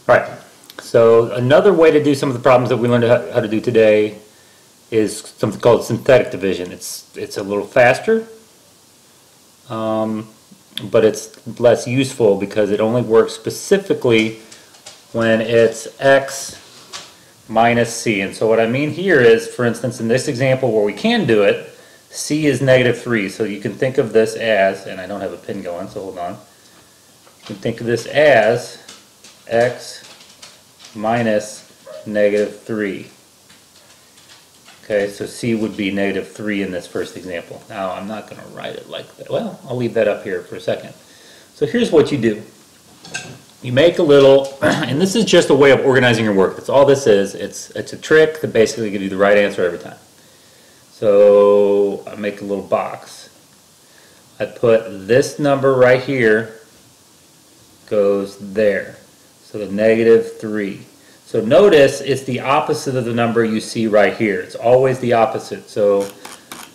All right, so another way to do some of the problems that we learned how to do today is something called synthetic division. It's a little faster, but it's less useful because it only works specifically when it's x minus c. And so what I mean here is, for instance, in this example where we can do it, c is -3. So you can think of this as, and I don't have a pin going, so hold on. You can think of this as x minus -3. Okay, so c would be -3 in this first example. Now I'm not going to write it like that. Well, I'll leave that up here for a second. So here's what you do. You make a little, and this is just a way of organizing your work. That's all this is. It's a trick that basically gives you the right answer every time. So I make a little box. I put this number right here goes there. So the -3. So notice it's the opposite of the number you see right here. It's always the opposite. So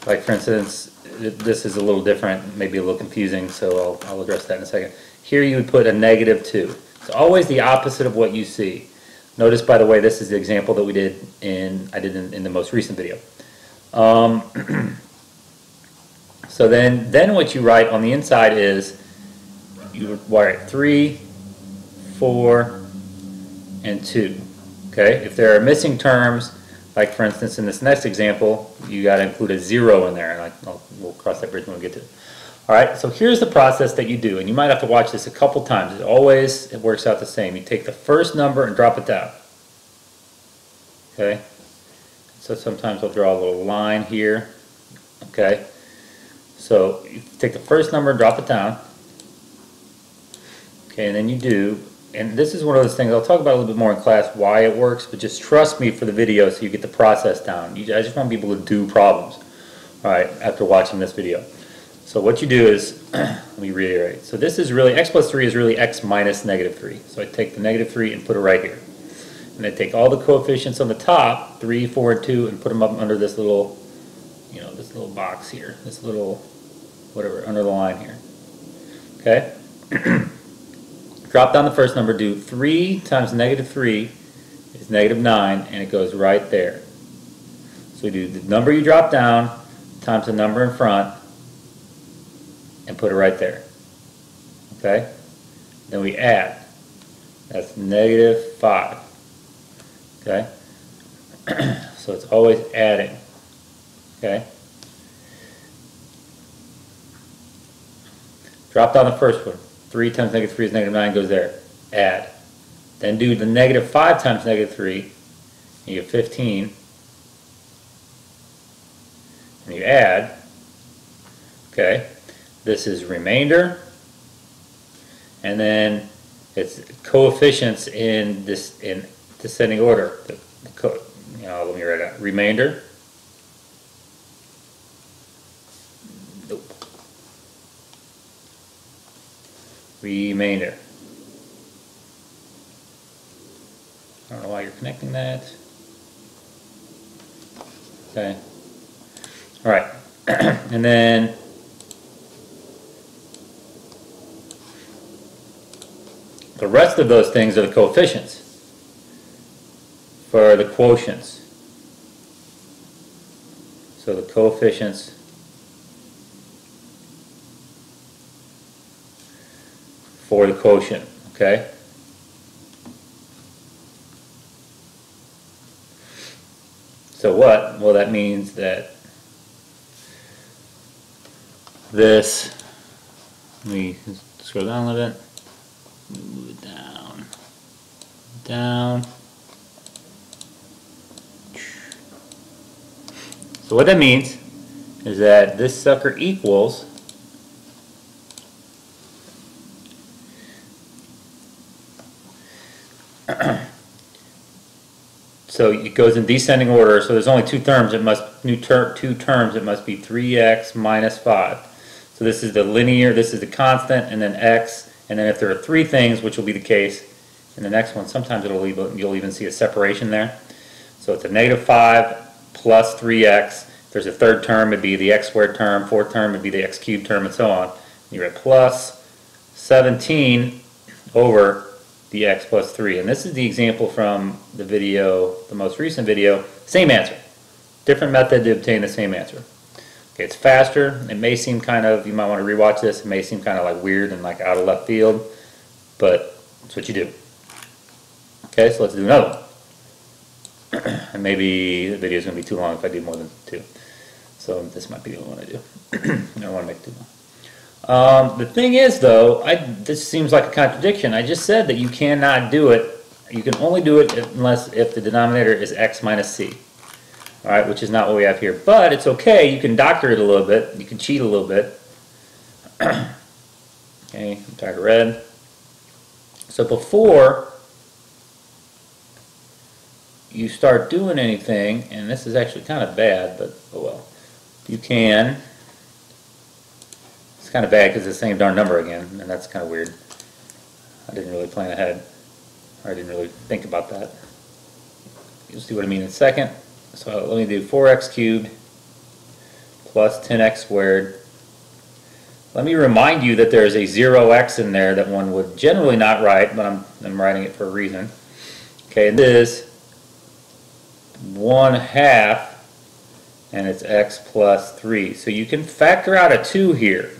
like for instance, this is a little different, maybe a little confusing, so I'll address that in a second. Here you would put a -2. It's always the opposite of what you see. Notice, by the way, this is the example that we did in the most recent video. So then what you write on the inside is you write 3, 4, and 2. Okay? If there are missing terms, like for instance in this next example, you got to include a 0 in there, and we'll cross that bridge when we get to it. Alright, so here's the process that you do, and you might have to watch this a couple times. It works out the same. You take the first number and drop it down. Okay? So sometimes I'll draw a little line here. Okay? So you take the first number and drop it down. Okay, and then you do, and this is one of those things, I'll talk about a little bit more in class why it works, but just trust me for the video so you get the process down. I just want people to do problems, alright, after watching this video. So what you do is, let me reiterate, so this is really, x plus 3 is really x minus -3. So I take the -3 and put it right here. And I take all the coefficients on the top, 3, 4, and 2, and put them up under this little, this little box here, this little, whatever, under the line here. Okay? Drop down the first number, do 3 times -3 is -9, and it goes right there. So we do the number you drop down times the number in front, and put it right there. Okay? Then we add. That's -5. Okay? So it's always adding. Okay? Drop down the first one. 3 times -3 is -9, goes there. Add. Then do the -5 times -3, and you get 15. And you add. Okay? This is remainder. And then it's coefficients in descending order. Let me write it out. Remainder. Nope. Remainder. I don't know why you're connecting that. Okay. All right. And then the rest of those things are the coefficients for the quotients. So the coefficients for the quotient, okay? So what? Well, that means that this, let me scroll down a little bit. Move it down, down. So what that means is that this sucker equals so it goes in descending order. So there's only two terms. It must two terms. It must be 3x minus 5. So this is the linear. This is the constant, and then x. And then if there are three things, which will be the case in the next one, sometimes you'll even see a separation there. So it's a -5 plus 3x. If there's a third term, it'd be the x squared term. Fourth term would be the x cubed term, and so on. And you're at plus 17 over the x plus 3. And this is the example from the video, the most recent video. Same answer. Different method to obtain the same answer. Okay, it's faster. It may seem kind of, you might want to rewatch this. It may seem kind of like weird and like out of left field, but that's what you do. Okay, so let's do another one. And maybe the video is going to be too long if I do more than 2. So this might be the one I do. I don't want to make it too long. The thing is, though, this seems like a contradiction. I just said that you cannot do it. You can only do it if the denominator is x minus c. All right, which is not what we have here. But it's okay. You can doctor it a little bit. You can cheat a little bit. Okay, I'm tired of red. So before you start doing anything, and this is actually kind of bad, but oh well, you can. It's kind of bad because it's the same darn number again, and that's kind of weird. I didn't really plan ahead, or I didn't really think about that. You'll see what I mean in a second. So let me do 4x cubed plus 10x squared. Let me remind you that there's a 0x in there that one would generally not write, but I'm writing it for a reason. Okay, and this 1/2, and it's x plus 3. So you can factor out a 2 here.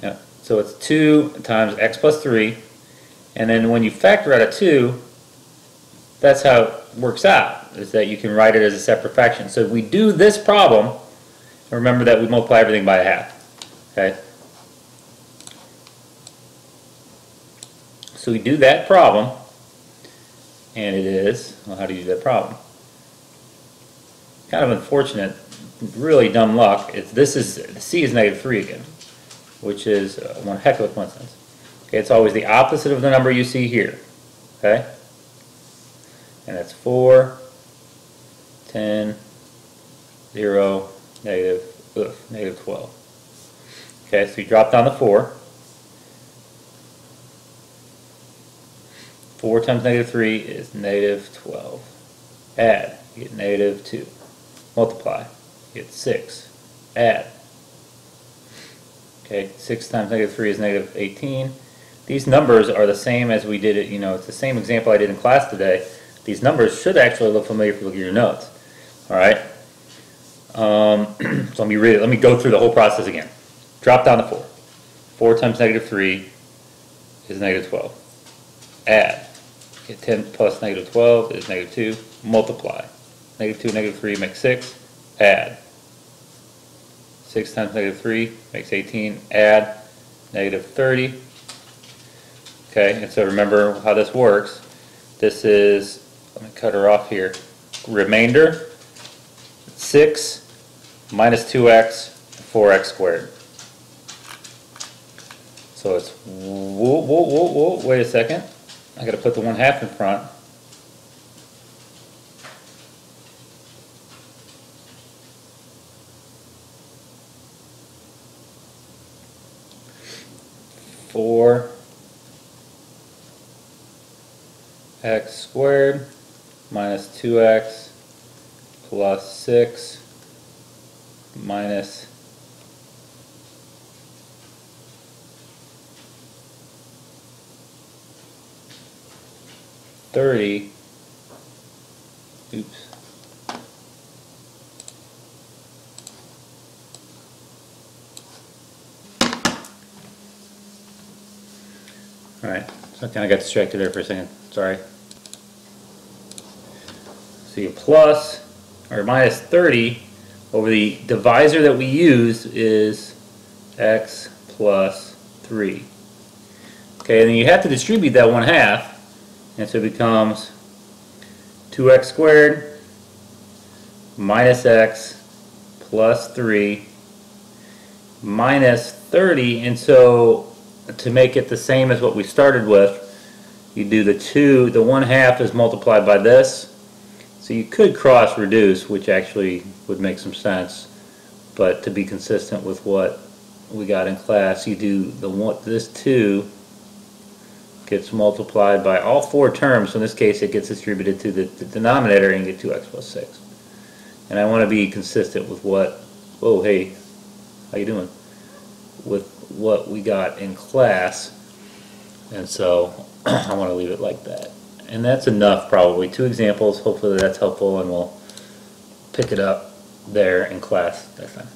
Yeah, so it's 2 times x plus 3, and then when you factor out a 2, that's how it works out, is that you can write it as a separate fraction. So if we do this problem, remember that we multiply everything by 1/2. Okay? So we do that problem, and it is, well, how do you do that problem? Kind of unfortunate, really dumb luck. C is -3 again, which is one heck of a coincidence. Okay, it's always the opposite of the number you see here. Okay? And that's 4, 10, 0, negative 12. Okay, so you drop down the 4. 4 times -3 is -12. Add, you get -2. Multiply, you get 6. Add. Okay, 6 times -3 is -18. These numbers are the same as we did it, it's the same example I did in class today. These numbers should actually look familiar if you look at your notes. Alright? So let me go through the whole process again. Drop down the 4. 4 times -3 is -12. Add. Get 10 plus -12 is -2. Multiply. -2, -3 makes 6. Add. 6 times -3 makes 18. Add. -30. Okay, and so remember how this works. This is, let me cut her off here. Remainder, 6 minus 2x, 4x squared. So it's, whoa, wait a second. I gotta put the 1/2 in front. Four x squared minus 2x plus 6 minus 30. Oops. Alright, so I kind of got distracted there for a second. Sorry. So you plus or minus 30 over the divisor that we use is x plus 3. Okay, and then you have to distribute that 1/2, and so it becomes 2x squared minus x plus 3 minus 30, and so to make it the same as what we started with, you do the 1/2 is multiplied by this. So you could cross reduce, which actually would make some sense, but to be consistent with what we got in class, you do this 2 gets multiplied by all 4 terms. So in this case, it gets distributed to the denominator, and you get 2x plus 6. And I want to be consistent with what, oh hey, how you doing? With what we got in class. And so I want to leave it like that. And that's enough probably. 2 examples, hopefully that's helpful, and we'll pick it up there in class next time.